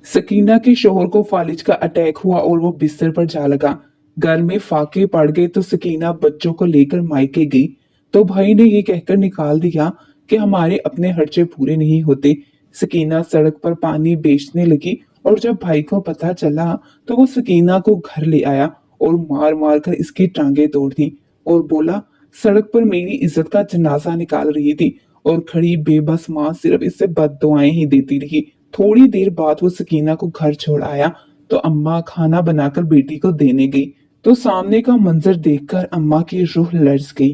सकीना के शौहर को फालिज का अटैक हुआ और वो बिस्तर पर जा लगा। घर में फाके पड़ गए तो सकीना बच्चों को लेकर मायके गई तो भाई ने ये कहकर निकाल दिया कि हमारे अपने खर्चे पूरे नहीं होते। सकीना सड़क पर पानी बेचने लगी और जब भाई को पता चला तो वो सकीना को घर ले आया और मार मार कर इसकी टांगे तोड़ दी और बोला, सड़क पर मेरी इज्जत का जनाजा निकाल रही थी और खड़ी बेबस माँ सिर्फ इससे बददुआएं ही देती रही। थोड़ी देर बाद वो सकीना को घर छोड़ आया तो अम्मा खाना बनाकर बेटी को देने गई तो सामने का मंजर देखकर अम्मा की रूह लर्ज गई।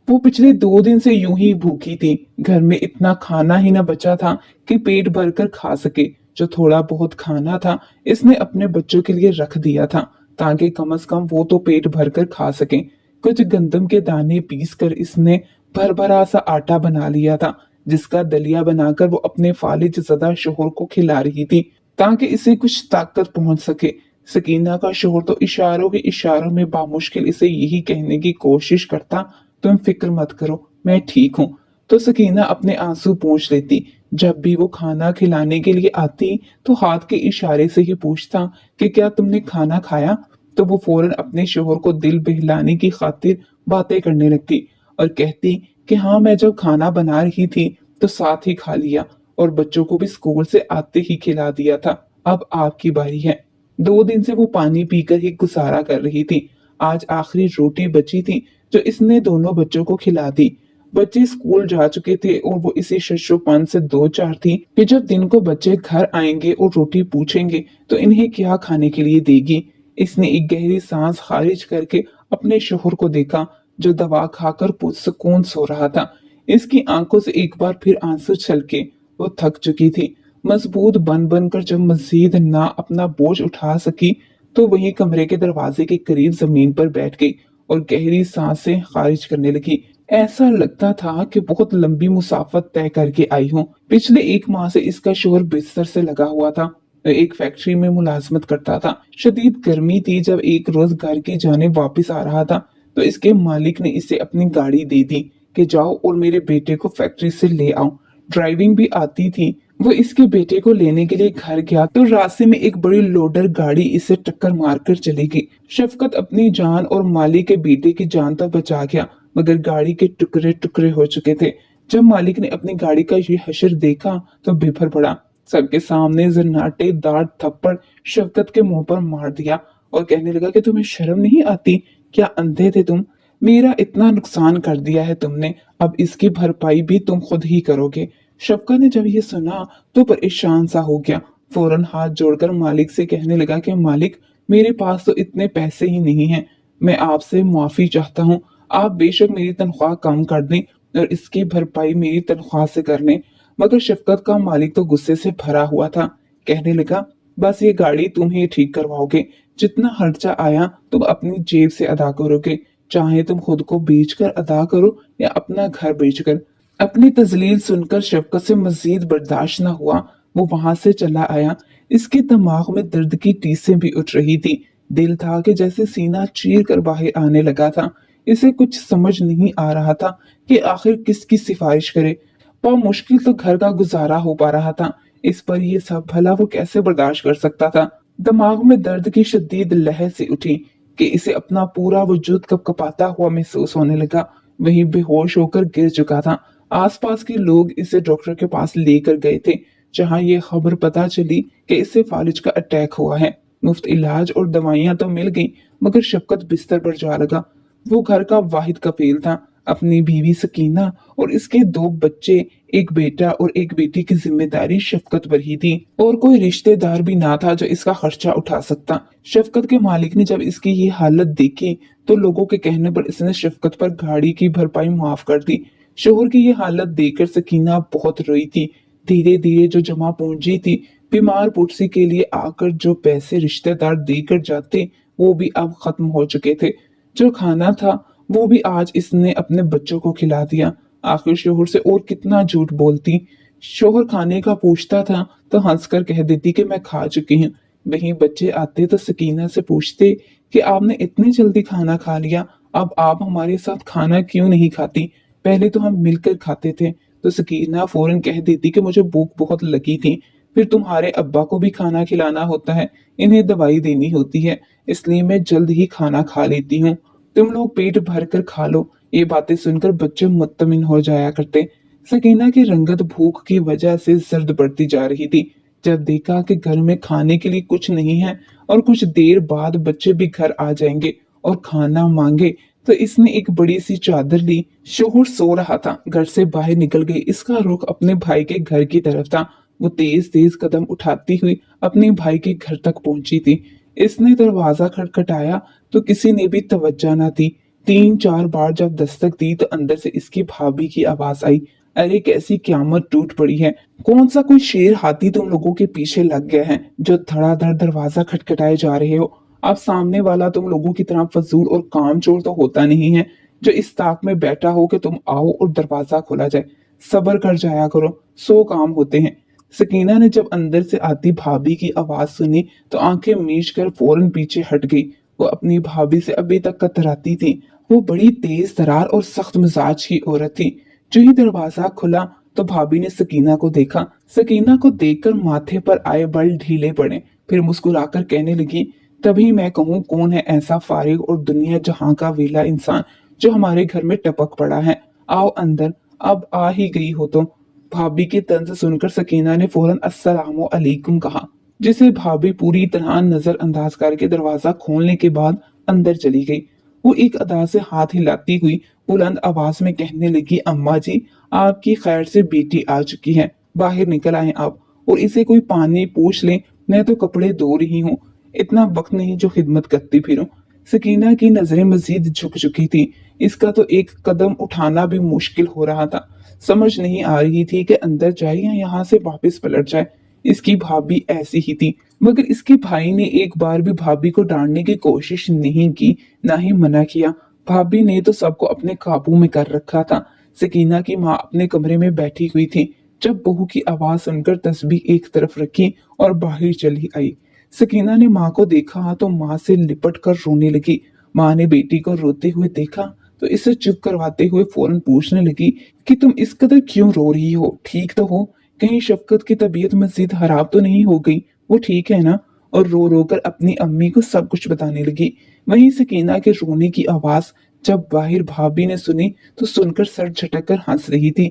वो पिछले 2 दिन से यूं ही भूखी थी। घर में इतना खाना ही न बचा था कि पेट भरकर खा सके। जो थोड़ा बहुत खाना था इसने अपने बच्चों के लिए रख दिया था ताकि कम से कम वो तो पेट भरकर खा सके। कुछ गंदम के दाने पीस कर इसने भर भरा सा आटा बना लिया था जिसका दलिया बनाकर वो अपने फालिज ज़दा शोहर को खिला रही थी ताकि इसे कुछ ताकत पहुंच सके। सकीना का शोहर तो इशारों के इशारों में बामुश्किल इसे यही कहने की कोशिश करता, तुम फिक्र मत करो, मैं ठीक हूँ। तो सकीना अपने आंसू पोंछ लेती। जब भी वो खाना खिलाने के लिए आती तो हाथ के इशारे से ही पूछता कि क्या तुमने खाना खाया। तो वो फौरन अपने शोहर को दिल बहलाने की खातिर बातें करने लगती और कहती कि हाँ, मैं जब खाना बना रही थी तो साथ ही खा लिया और बच्चों को भी स्कूल से आते ही खिला दिया था। अब आपकी बारी है। 2 दिन से वो पानी पीकर ही गुजारा कर रही थी। आज आखिरी रोटी बची थी जो इसने दोनों बच्चों को खिला दी। बच्चे स्कूल जा चुके थे और वो इसी शशोपन से दो चार थी कि जब दिन को बच्चे घर आएंगे और रोटी पूछेंगे तो इन्हें क्या खाने के लिए देगी। इसने एक गहरी सांस खारिज करके अपने शोहर को देखा जो दवा खाकर पुरसुकून सो रहा था। इसकी आंखों से एक बार फिर आंसू छलके। वो थक चुकी थी। मजबूत बन बनकर जब मजीद ना अपना बोझ उठा सकी तो वही कमरे के दरवाजे के करीब जमीन पर बैठ गई और गहरी सांसें खारिज करने लगी। ऐसा लगता था कि बहुत लंबी मुसाफत तय करके आई हूँ। पिछले 1 माह से इसका शोहर बिस्तर से लगा हुआ था। एक फैक्ट्री में मुलाजमत करता था। शदीद गर्मी थी। जब एक रोज घर की जानिब वापस आ रहा था तो इसके मालिक ने इसे अपनी गाड़ी दे दी कि जाओ और मेरे बेटे को फैक्ट्री से ले आओ। ड्राइविंग भी आती थी। वो इसके बेटे को लेने के लिए घर गया तो रास्ते में एक बड़ी लोडर गाड़ी इसे टक्कर मारकर चली गई। शफकत अपनी जान और मालिक के बेटे की जान तो बचा गया मगर गाड़ी के टुकड़े टुकड़े हो चुके थे। जब मालिक ने अपनी गाड़ी का ये हशर देखा तो बिफर पड़ा। सबके सामने जन्नाटे दार थप्पड़ शफकत के मुंह पर मार दिया और कहने लगा कि तुम्हें शर्म नहीं आती? क्या अंधे थे तुम? मेरा इतना नुकसान कर दिया है तुमने, अब इसकी भरपाई भी तुम खुद ही करोगे। शफकत ने जब ये सुना तो परेशान सा हो गया। फौरन हाथ जोड़कर मालिक से कहने लगा कि मालिक, मेरे पास तो इतने पैसे ही नहीं हैं। मैं आपसे माफी चाहता हूँ। आप बेशक मेरी तनख्वाह कम कर दें और इसकी भरपाई मेरी तनख्वाह से कर लें। मगर शफकत का मालिक तो गुस्से से भरा हुआ था। कहने लगा, बस ये गाड़ी तुम ही ठीक करवाओगे। जितना खर्चा आया तुम अपनी जेब से अदा करोगे। चाहे तुम खुद को बेचकर अदा करो या अपना घर बेचकर। अपनी तजलील सुनकर शफकत से मजीद बर्दाश्त न हुआ। वो वहां से चला आया। इसके दिमाग में दर्द की टीसें भी उठ रही थी। दिल था कि जैसे सीना चीर कर बाहर आने लगा था। इसे कुछ समझ नहीं आ रहा था कि आखिर किसकी सिफारिश करे। बहुत मुश्किल तो घर का गुजारा हो पा रहा था। इस पर ये सब भला वो कैसे बर्दाश्त कर सकता था। दिमाग में दर्द की शदीद लहर से उठी कि इसे अपना पूरा वजूद कपकपाता हुआ महसूस होने लगा। वहीं बेहोश होकर गिर चुका था। आसपास के लोग इसे डॉक्टर के पास लेकर गए थे जहां ये खबर पता चली कि इसे फालिज का अटैक हुआ है। मुफ्त इलाज और दवाइयां तो मिल गई मगर शफकत बिस्तर पर जा लगा। वो घर का वाहिद कफील था। अपनी बीवी सकीना और इसके 2 बच्चे, एक बेटा और एक बेटी की जिम्मेदारी शफकत पर ही थी और कोई रिश्तेदार भी ना था जो इसका खर्चा उठा सकता। शफकत के मालिक ने जब इसकी ये हालत देखी तो लोगों के कहने पर इसने शफकत पर गाड़ी की भरपाई माफ कर दी। शोहर की ये हालत देखकर सकीना बहुत रोई थी। धीरे धीरे जो जमा पूंजी थी, बीमार पुरसी के लिए आकर जो पैसे रिश्तेदार देकर जाते वो भी अब खत्म हो चुके थे। जो खाना था वो भी आज इसने अपने बच्चों को खिला दिया। आखिर शोहर से और कितना झूठ बोलती। शोहर खाने का पूछता था तो हंसकर कह देती कि मैं खा चुकी हूँ। वहीं बच्चे आते तो सकीना से पूछते कि आपने इतनी जल्दी खाना खा लिया, अब आप हमारे साथ खाना क्यों नहीं खाती? पहले तो हम मिलकर खाते थे। तो सकीना फौरन कह देती कि मुझे भूख बहुत लगी थी। फिर तुम्हारे अब्बा को भी खाना खिलाना होता है, इन्हें दवाई देनी होती है, इसलिए मैं जल्द ही खाना खा लेती हूँ। तुम लोग पेट भर कर खा लो। ये बातें सुनकर बच्चे मुत्तमिन हो जाया करते। सकीना की रंगत भूख की वजह से जर्द पड़ती जा रही थी। जब देखा कि घर में खाने के लिए कुछ नहीं है और कुछ देर बाद बच्चे भी घर आ जाएंगे और खाना मांगे, तो इसने एक बड़ी सी चादर ली। शोहर सो रहा था, घर से बाहर निकल गई। इसका रुख अपने भाई के घर की तरफ था। वो तेज तेज कदम उठाती हुई अपने भाई के घर तक पहुंची थी। इसने दरवाजा खटखटाया तो किसी ने भी तवज्जो न दी। 3-4 बार जब दस्तक दी तो अंदर से इसकी भाभी की आवाज आई, अरे कैसी क्यामत टूट पड़ी है, कौन सा कोई शेर हाथी तुम लोगों के पीछे लग गया है जो धड़ाधड़ दरवाजा खटखटाए जा रहे हो। अब सामने वाला तुम लोगों की तरह फजूल और कामचोर तो होता नहीं है जो इस ताक में बैठा हो कि तुम आओ और दरवाजा खोला जाए। सब्र कर जाया करो, 100 काम होते हैं। सकीना ने जब अंदर से आती भाभी की आवाज सुनी तो आंखें मीच कर फौरन पीछे हट गई। वो अपनी भाभी से अभी तक कतराती थी। वो बड़ी तेज तरार और सख्त मिजाज की औरत थी। जो ही दरवाजा खुला तो भाभी ने सकीना को देखा। सकीना को देखकर माथे पर आए बल ढीले पड़े। फिर मुस्कुराकर कहने लगी, तभी मैं कहूँ कौन है ऐसा फारिग और दुनिया जहां का वेला इंसान जो हमारे घर में टपक पड़ा है। आओ अंदर, अब आ ही गई हो तो। भाभी के तंज सुनकर सकीना ने फौरन अस्सलामु अलैकुम कहा, जिसे भाभी पूरी तरह नजरअंदाज करके दरवाजा खोलने के बाद अंदर चली गई। वो एक अदा से हाथ हिलाती हुई बुलंद आवाज में कहने लगी, अम्मा जी, आपकी खैर से बेटी आ चुकी है, बाहर निकल आए आप और इसे कोई पानी पूछ ले, मैं तो कपड़े धो रही हूँ, इतना वक्त नहीं जो खिदमत करती फिरूं। सकीना की नजरें मजीद झुक चुकी थी। इसका तो एक कदम उठाना भी मुश्किल हो रहा था। समझ नहीं आ रही थी कि अंदर जाए या यहाँ से वापस पलट जाए। इसकी भाभी ऐसी ही थी, मगर इसके भाई ने एक बार भी भाभी को डांटने की कोशिश नहीं की, ना ही मना किया। भाभी ने तो सबको अपने काबू में कर रखा था। सकीना की माँ अपने कमरे में बैठी हुई थी जब बहू की आवाज सुनकर तस्बीह एक तरफ रखी और बाहर चली आई। सकीना ने माँ को देखा तो माँ से लिपट कर रोने लगी। माँ ने बेटी को रोते हुए देखा तो इसे चुप करवाते हुए फौरन पूछने लगी कि तुम इस कदर क्यों रो रही हो, ठीक तो हो, कहीं शफकत की तबीयत मजीद खराब तो नहीं हो गई, वो ठीक है ना। और रो रो कर अपनी अम्मी को सब कुछ बताने लगी। वहीं सकीना के रोने की आवाज जब बाहर भाभी ने सुनी तो सुनकर सर झटक कर हंस रही थी।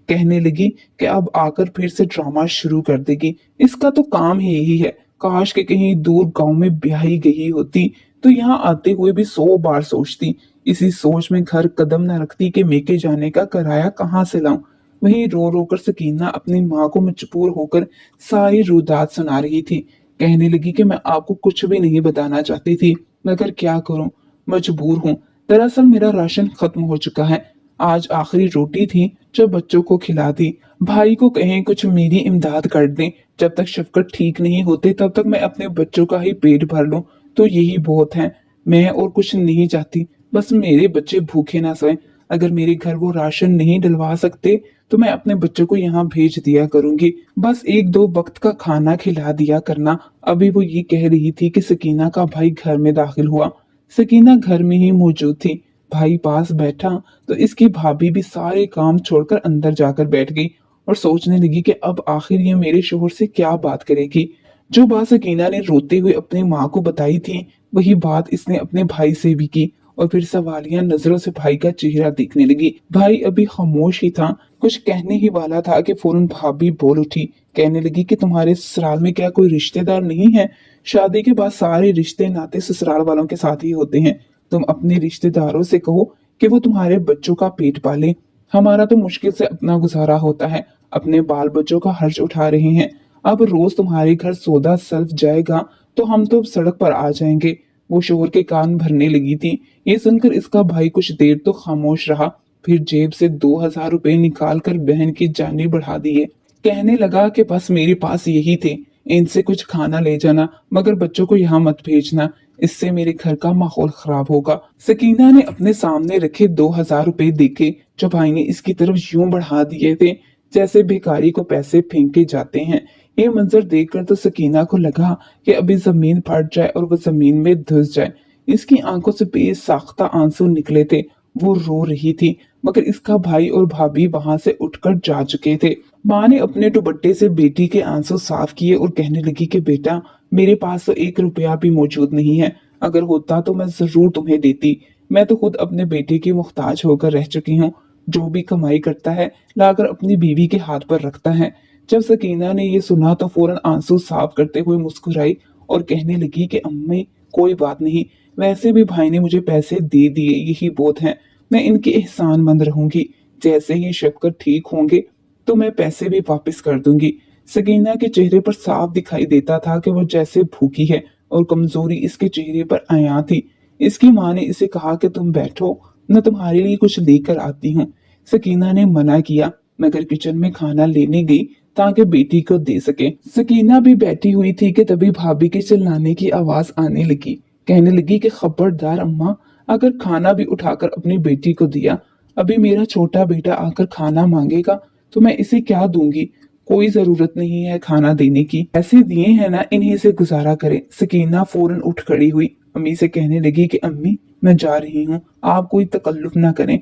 कहने लगी कि अब आकर फिर से ड्रामा शुरू कर देगी, इसका तो काम ही यही है। काश के कहीं दूर गांव में ब्याही गई होती तो यहाँ आते हुए भी 100 बार सोचती। इसी सोच में घर कदम न रखती कि मेके जाने का किराया कहाँ से लाऊं। वहीं रो रो कर सकीना अपनी माँ को मजबूर होकर सारी रुदात सुना रही थी। कहने लगी कि मैं आपको कुछ भी नहीं बताना चाहती थी, मगर क्या करूं, मजबूर हूं। दरअसल मेरा राशन खत्म हो चुका है, आज आखिरी रोटी थी जो बच्चों को खिला दी। भाई को कहें कुछ मेरी इमदाद कर दें, जब तक शफकत ठीक नहीं होते तब तक मैं अपने बच्चों का ही पेट भर लूं, तो यही बहुत है। मैं और कुछ नहीं चाहती, बस मेरे बच्चे भूखे ना सोएं। अगर मेरे घर वो राशन नहीं डलवा सकते तो मैं अपने बच्चों को यहाँ भेज दिया करूंगी, बस 1-2 वक्त का खाना खिला दिया करना। अभी वो ये कह रही थी कि सकीना का भाई घर में दाखिल हुआ। सकीना घर में ही मौजूद थी। भाई पास बैठा तो इसकी भाभी भी सारे काम छोड़कर अंदर जाकर बैठ गई और सोचने लगी कि अब आखिर ये मेरे शोहर से क्या बात करेगी। जो बात सकीना ने रोते हुए अपनी माँ को बताई थी, वही बात इसने अपने भाई से भी की और फिर सवालिया नजरों से भाई का चेहरा देखने लगी। भाई अभी खामोश ही था, कुछ कहने ही वाला था कि फौरन भाभी बोल उठी। कहने लगी कि तुम्हारे ससुराल में क्या कोई रिश्तेदार नहीं है? शादी के बाद सारे रिश्ते नाते ससुराल वालों के साथ ही होते हैं। तुम अपने रिश्तेदारों से कहो कि वो तुम्हारे बच्चों का पेट पाले। हमारा तो मुश्किल से अपना गुजारा होता है, अपने बाल बच्चों का खर्च उठा रहे हैं। अब रोज तुम्हारे घर सौदा सल्फ जाएगा तो हम तो सड़क पर आ जाएंगे। वो शोहर के कान भरने लगी थी। ये सुनकर इसका भाई कुछ देर तो खामोश रहा, फिर जेब से 2000 रुपए निकाल कर बहन की जानी बढ़ा दिए। कहने लगा कि बस मेरे पास यही थे, इनसे कुछ खाना ले जाना, मगर बच्चों को यहाँ मत भेजना, इससे मेरे घर का माहौल खराब होगा। सकीना ने अपने सामने रखे 2000 रुपए देखे जो भाई ने इसकी तरफ यूं बढ़ा दिए थे जैसे भिखारी को पैसे फेंके जाते हैं। ये मंजर देखकर तो सकीना को लगा कि अभी जमीन फट जाए और वो जमीन में धुस जाए। इसकी आंखों से बेसाख्ता आंसू निकले थे। वो रो रही थी, मगर इसका भाई और भाभी वहां से उठकर जा चुके थे। माँ ने अपने दुपट्टे से बेटी के आंसू साफ किए और कहने लगी कि बेटा, मेरे पास तो 1 रुपया भी मौजूद नहीं है। अगर होता तो मैं जरूर तुम्हें देती। मैं तो खुद अपने बेटे की मुख्ताज होकर रह चुकी हूँ। जो भी कमाई करता है लाकर अपनी बीवी के हाथ पर रखता है। जब सकीना ने ये सुना तो फौरन आंसू साफ करते हुए मुस्कुराई और कहने लगी कि अम्मी, कोई बात नहीं, वैसे भी भाई ने मुझे पैसे दे दिए, यही बहुत है। मैं इनकी एहसानमंद रहूंगी। जैसे ही शफकत ठीक होंगे तो मैं पैसे भी वापस कर दूंगी। सकीना के चेहरे पर साफ दिखाई देता था कि वो जैसे भूखी है और कमजोरी इसके चेहरे पर आया थी। इसकी माँ ने इसे कहा कि तुम बैठो, मैं तुम्हारे लिए कुछ लेकर आती हूँ। सकीना ने मना किया मगर किचन में खाना लेने गई ताकि बेटी को दे सके। सकीना भी बैठी हुई थी कि तभी भाभी के चिल्लाने की आवाज आने लगी। कहने लगी कि खबरदार अम्मा, अगर खाना भी उठाकर अपनी बेटी को दिया, अभी मेरा छोटा बेटा आकर खाना मांगेगा तो मैं इसे क्या दूंगी। कोई जरूरत नहीं है खाना देने की, ऐसे दिए हैं ना, इन्हीं से गुजारा करें। सकीना फौरन उठ खड़ी हुई, अम्मी से कहने लगी कि अम्मी, मैं जा रही हूँ, आप कोई तकल्लुफ ना करें।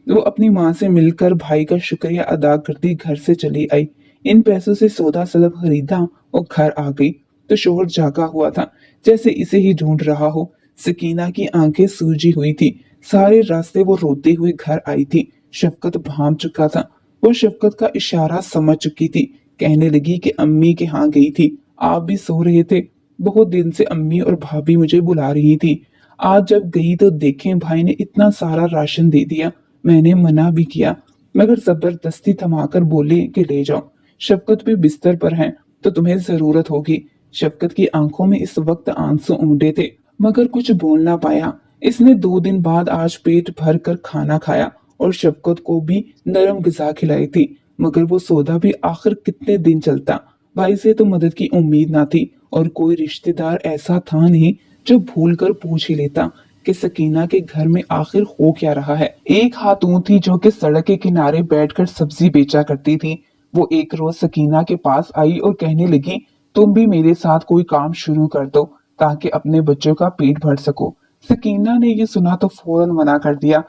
वो अपनी माँ से मिलकर भाई का शुक्रिया अदा करती घर से चली आई। इन पैसों से सौदा सलब खरीदा और घर आ गई तो शोहर जागा हुआ था, जैसे इसे ही ढूंढ रहा हो। सकीना की आंखें सूजी हुई थी। सारे रास्ते वो रोते हुए घर आई थी। शफकत भाम चुका था। वो शफकत का इशारा समझ चुकी थी। कहने लगी कि अम्मी के यहाँ गई थी, आप भी सो रहे थे। बहुत दिन से अम्मी और भाभी मुझे बुला रही थी। आज जब गई तो देखें भाई ने इतना सारा राशन दे दिया। मैंने मना भी किया मगर जबरदस्ती थमाकर बोले कि ले जाओ। शफकत भी बिस्तर पर है तो तुम्हें जरूरत होगी। शफकत की आंखों में इस वक्त आंसू उमड़े थे मगर कुछ बोल ना पाया। इसने 2 दिन बाद आज पेट भर कर खाना खाया और शफकत को भी नरम ग़िज़ा खिलाई थी। मगर वो सौदा भी आखिर कितने दिन चलता। भाई से तो मदद की उम्मीद ना थी और कोई रिश्तेदार ऐसा था नहीं जो भूल कर पूछ ही लेता कि सकीना के घर में आखिर हो क्या रहा है। एक खातून थी जो कि सड़क के किनारे बैठकर सब्जी बेचा करती थी। वो एक रोज सकीना के पास आई और कहने लगी, तुम भी मेरे साथ कोई काम शुरू कर दो ताकि अपने बच्चों का पेट भर सको। सकीना ने ये सुना तो फौरन मना कर दिया।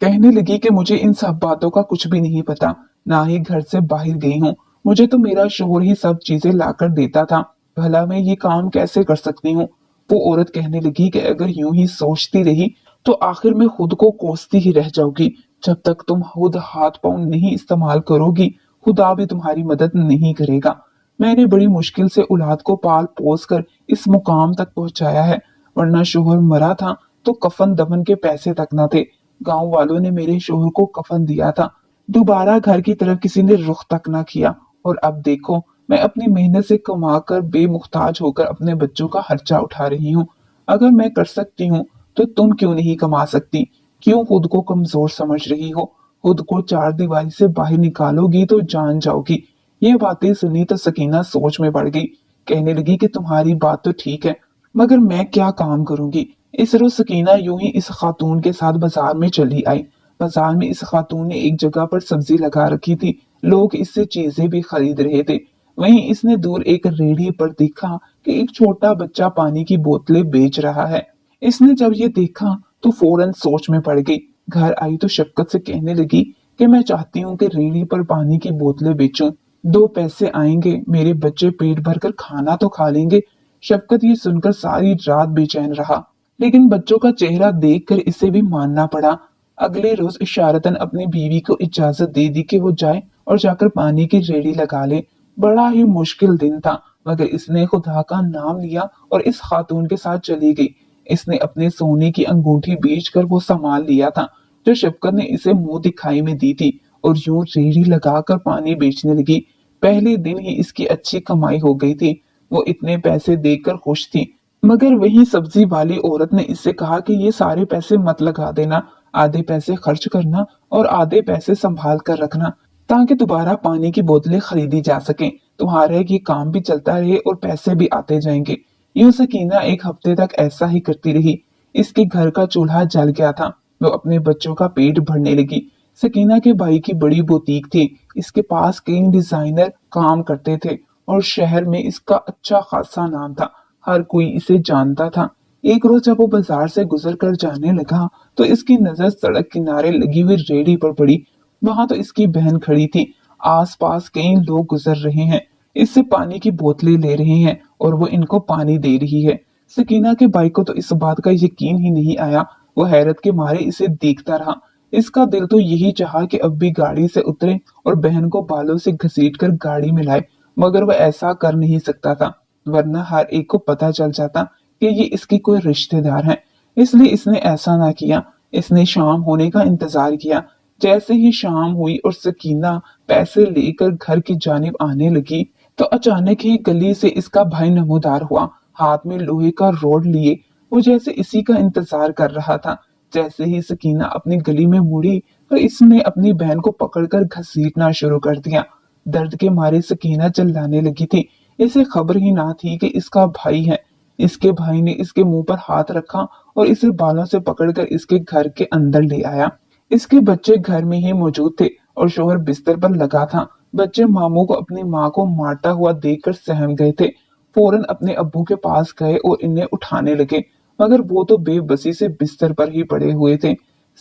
कहने लगी कि मुझे इन सब बातों का कुछ भी नहीं पता, ना ही घर से बाहर गई हूँ। मुझे तो मेरा शोहर ही सब चीजें लाकर देता था, भला मैं ये काम कैसे कर सकती हूँ। वो औरत कहने लगी कि अगर यूं ही सोचती रही तो आखिर में खुद को कोसती ही रह जाओगी। जब तक तुम खुद हाथ पांव नहीं इस्तेमाल करोगी, खुदा भी तुम्हारी मदद नहीं करेगा। मैंने बड़ी मुश्किल से औलाद को पाल पोस कर इस मुकाम तक पहुंचाया है, वरना शोहर मरा था तो कफन दफन के पैसे तक न थे। गांव वालों ने मेरे शोहर को कफन दिया था, दोबारा घर की तरफ किसी ने रुख तक न किया। और अब देखो, मैं अपनी मेहनत से कमाकर बेमुख्ताज होकर अपने बच्चों का खर्चा उठा रही हूँ। अगर मैं कर सकती हूँ तो तुम क्यों नहीं कमा सकती? क्यों खुद को कमजोर समझ रही हो? खुद को चार दीवारी से बाहर निकालोगी तो जान जाओगी। ये बातें सुनी तो सकीना सोच में पड़ गई। कहने लगी कि तुम्हारी बात तो ठीक है, मगर मैं क्या काम करूंगी। इस रोज सकीना यूं ही इस खातून के साथ बाजार में चली आई। बाजार में इस खातून ने एक जगह पर सब्जी लगा रखी थी। लोग इससे चीजें भी खरीद रहे थे। वहीं इसने दूर एक रेहड़ी पर देखा कि एक छोटा बच्चा पानी की बोतलें बेच रहा है। इसने जब ये देखा तो फौरन सोच में पड़ गई। घर आई तो शफकत से कहने लगी कि मैं चाहती हूँ कि रेहड़ी पर पानी की बोतलें बेचूं। 2 पैसे आएंगे, मेरे बच्चे पेट भरकर खाना तो खा लेंगे। शफकत ये सुनकर सारी रात बेचैन रहा, लेकिन बच्चों का चेहरा देखकर इसे भी मानना पड़ा। अगले रोज इशारतन अपनी बीवी को इजाजत दे दी कि वो जाए और जाकर पानी की रेहड़ी लगा ले। बड़ा ही मुश्किल दिन था, मगर इसने खुदा का नाम लिया और इस खातून के साथ चली गई। इसने अपने सोने की अंगूठी बेचकर वो सामान लिया था जो शफकत ने इसे मुंह दिखाई में दी थी और यूं रेहड़ी लगाकर पानी बेचने लगी। पहले दिन ही इसकी अच्छी कमाई हो गई थी। वो इतने पैसे देखकर खुश थी, मगर वही सब्जी वाली औरत ने इससे कहा कि ये सारे पैसे मत लगा देना, आधे पैसे खर्च करना और आधे पैसे संभाल कर रखना ताकि दोबारा पानी की बोतलें खरीदी जा सके। तुम्हारा ये काम भी चलता रहे और पैसे भी आते जाएंगे। यूं सकीना एक हफ्ते तक ऐसा ही करती रही। इसके घर का चूल्हा जल गया था। वो अपने बच्चों का पेट भरने लगी। सकीना के भाई की बड़ी बुटीक थी। इसके पास कई डिजाइनर काम करते थे और शहर में इसका अच्छा खासा नाम था। हर कोई इसे जानता था। एक रोज जब वो बाजार से गुजर कर जाने लगा तो इसकी नजर सड़क किनारे लगी हुई रेहड़ी पर पड़ी। वहां तो इसकी बहन खड़ी थी। आस पास कई लोग गुजर रहे हैं, इससे पानी की बोतलें ले रहे हैं और वो इनको पानी दे रही है। सकीना के भाई को तो इस बात का यकीन ही नहीं आया। वो हैरत के मारे इसे देखता रहा। इसका दिल तो यही चाहा कि अब भी गाड़ी से उतरे और बहन को बालों से घसीट कर गाड़ी में लाए, मगर वह ऐसा कर नहीं सकता था, वरना हर एक को पता चल जाता कि ये इसकी कोई रिश्तेदार है। इसलिए इसने ऐसा ना किया। इसने शाम होने का इंतजार किया। जैसे ही शाम हुई और सकीना पैसे लेकर घर की जानिब आने लगी, तो अचानक ही गली से इसका भाई नमोदार हुआ, हाथ में लोहे का रोड लिए। वो जैसे इसी का इंतजार कर रहा था। जैसे ही सकीना अपनी गली में मुड़ी, तो इसने अपनी बहन को पकड़कर घसीटना शुरू कर दिया। दर्द के मारे सकीना चिल्लाने लगी थी। इसे खबर ही ना थी कि इसका भाई है। इसके भाई ने इसके मुंह पर हाथ रखा और इसे बालों से पकड़कर इसके घर के अंदर ले आया। इसके बच्चे घर में ही मौजूद थे और शोहर बिस्तर पर लगा था। बच्चे मामू को अपनी माँ को मारता हुआ देखकर सहम गए थे। फौरन अपने अब्बू के पास गए और इन्हें उठाने लगे, मगर वो तो बेबसी से बिस्तर पर ही पड़े हुए थे।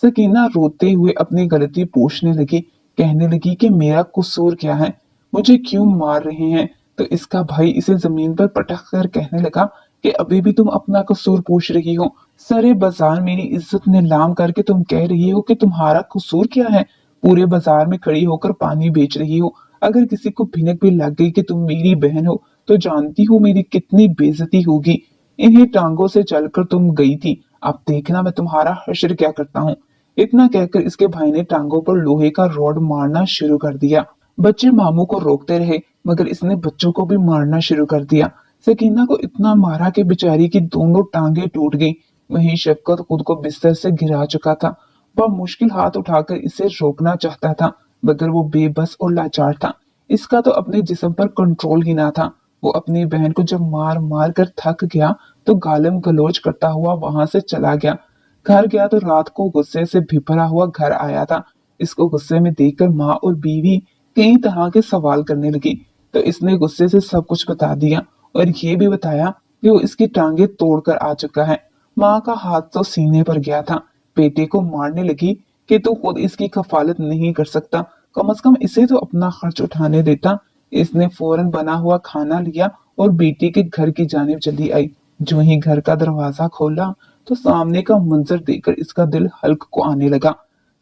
सकीना रोते हुए अपनी गलती पूछने लगी, कहने लगी कि मेरा कसूर क्या है, मुझे क्यों मार रहे हैं। तो इसका भाई इसे जमीन पर पटक कर कहने लगा कि अभी भी तुम अपना कसूर पूछ रही हो। सारे बाजार मेरी इज्जत नीलाम करके तुम कह रही हो कि तुम्हारा कसूर क्या है। पूरे बाजार में खड़ी होकर पानी बेच रही हो। अगर किसी को भिनक भी लग गई कि तुम मेरी बहन हो, तो जानती हो मेरी कितनी बेइज्जती होगी। इन्हीं टांगों से चलकर तुम गई थी, अब देखना मैं तुम्हारा हश्र क्या करता हूँ। इतना कहकर इसके भाई ने टांगों पर लोहे का रॉड मारना शुरू कर दिया। बच्चे मामू को रोकते रहे, मगर इसने बच्चों को भी मारना शुरू कर दिया। सकीना को इतना मारा कि बेचारी की दोनों टांगे टूट गई। वहीं शफकत खुद को बिस्तर से गिरा चुका था। वह मुश्किल हाथ उठाकर इसे रोकना चाहता था, मगर वो बेबस और लाचार था। इसका तो अपने जिस्म पर कंट्रोल ही ना था। वो अपनी बहन को जब मार मार कर थक गया, तो गालम गलोच करता हुआ वहां से चला गया। घर गया तो रात को गुस्से से भिपरा हुआ घर आया था। इसको गुस्से में देखकर माँ और बीवी कई तरह के सवाल करने लगी, तो इसने गुस्से से सब कुछ बता दिया और ये भी बताया कि वो इसकी टांगे तोड़कर आ चुका है। माँ का हाथ तो सीने पर गया था। बेटे को मारने लगी कि तू खुद इसकी कफालत नहीं कर सकता, कम से कम इसे तो अपना खर्च उठाने देता। इसने फौरन बना हुआ खाना लिया और बेटी के घर की जानिब चली आई। जो ही घर का दरवाजा खोला, तो सामने का मंजर देखकर इसका दिल हल्क को आने लगा।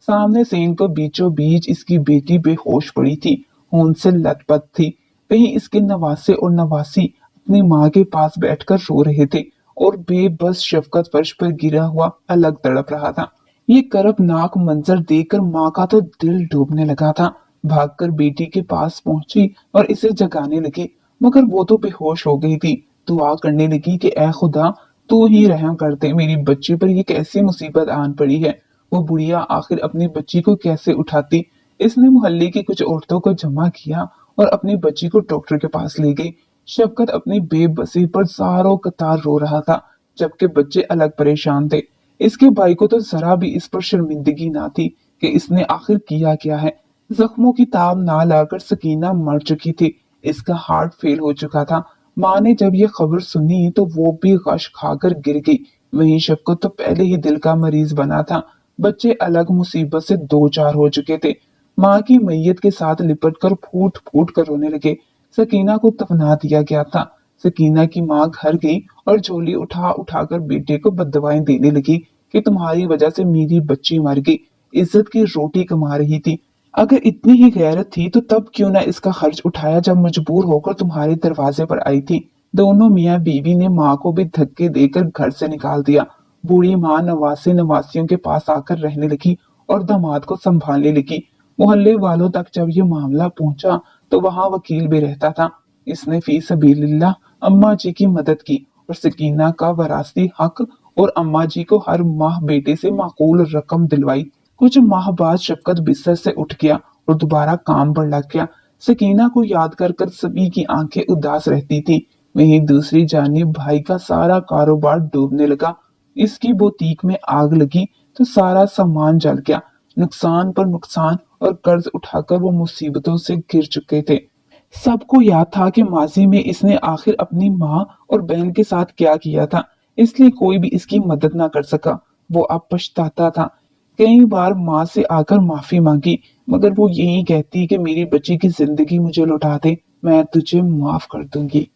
सामने से इनको बीचों बीच इसकी बेटी बेहोश पड़ी थी, खून से लथपथ थी। कहीं इसके नवासे और नवासी अपनी माँ के पास बैठकर रो रहे थे और बेबस शफकत फर्श पर गिरा हुआ अलग तड़प रहा था। ये करपनाक मंजर देखकर माँ का तो दिल डूबने लगा था। भागकर बेटी के पास पहुंची और इसे जगाने लगी, मगर वो तो बेहोश हो गई थी। दुआ करने लगी कि ऐ खुदा, तू ही रहम कर दे, मेरी बच्ची पर ये कैसी मुसीबत आन पड़ी है। वो बुढ़िया आखिर अपनी बच्ची को कैसे उठाती। इसने मोहल्ले की कुछ औरतों को जमा किया और अपनी बच्ची को डॉक्टर के पास ले गई। शफकत अपनी बेबसी पर सारों कतार रो रहा था, जबकि बच्चे अलग परेशान थे। इसके भाई को तो जरा भी इस पर शर्मिंदगी ना थी कि इसने आखिर किया क्या है। जख्मों की ताब ना लाकर सकीना मर चुकी थी। इसका हार्ट फेल हो चुका था। माँ ने जब ये खबर सुनी तो वो भी गश खाकर गिर गई। वहीं शफकत तो पहले ही दिल का मरीज बना था। बच्चे अलग मुसीबत से दो चार हो चुके थे। माँ की मैयत के साथ लिपट कर फूट फूट कर रोने लगे। सकीना को दफना दिया गया था। सकीना की माँ घर गई और झोली उठा उठाकर बेटे को बददुआएं देने लगी कि तुम्हारी वजह से मेरी बच्ची मर गई। इज्जत की रोटी कमा रही थी। अगर इतनी ही गैरत थी तो तब क्यों ना इसका खर्च उठाया जब मजबूर होकर तुम्हारे दरवाजे पर आई थी। दोनों मियाँ बीवी ने माँ को भी धक्के देकर घर से निकाल दिया। बूढ़ी माँ नवासे नवासियों के पास आकर रहने लगी और दामाद को संभालने लगी। मोहल्ले वालों तक जब ये मामला पहुंचा, तो वहां वकील भी रहता था। इसने फी सबीलिल्लाह अम्मा जी की मदद की और सकीना का वरासती हक और अम्मा जी को हर माह बेटे से माकूल रकम दिलवाई। कुछ माह बाद शफकत बिस्तर से उठ गया और दोबारा काम पर लग गया। सकीना को याद कर कर सभी की आंखें उदास रहती थी। वहीं दूसरी जानिब भाई का सारा कारोबार डूबने लगा। इसकी बुटीक में आग लगी तो सारा सामान जल गया। नुकसान पर नुकसान और कर्ज उठाकर वो मुसीबतों से घिर चुके थे। सबको याद था कि माजी में इसने आखिर अपनी माँ और बहन के साथ क्या किया था, इसलिए कोई भी इसकी मदद ना कर सका। वो अब पछताता था। कई बार माँ से आकर माफी मांगी, मगर वो यही कहती है कि मेरी बच्ची की जिंदगी मुझे लौटा दे, मैं तुझे माफ कर दूंगी।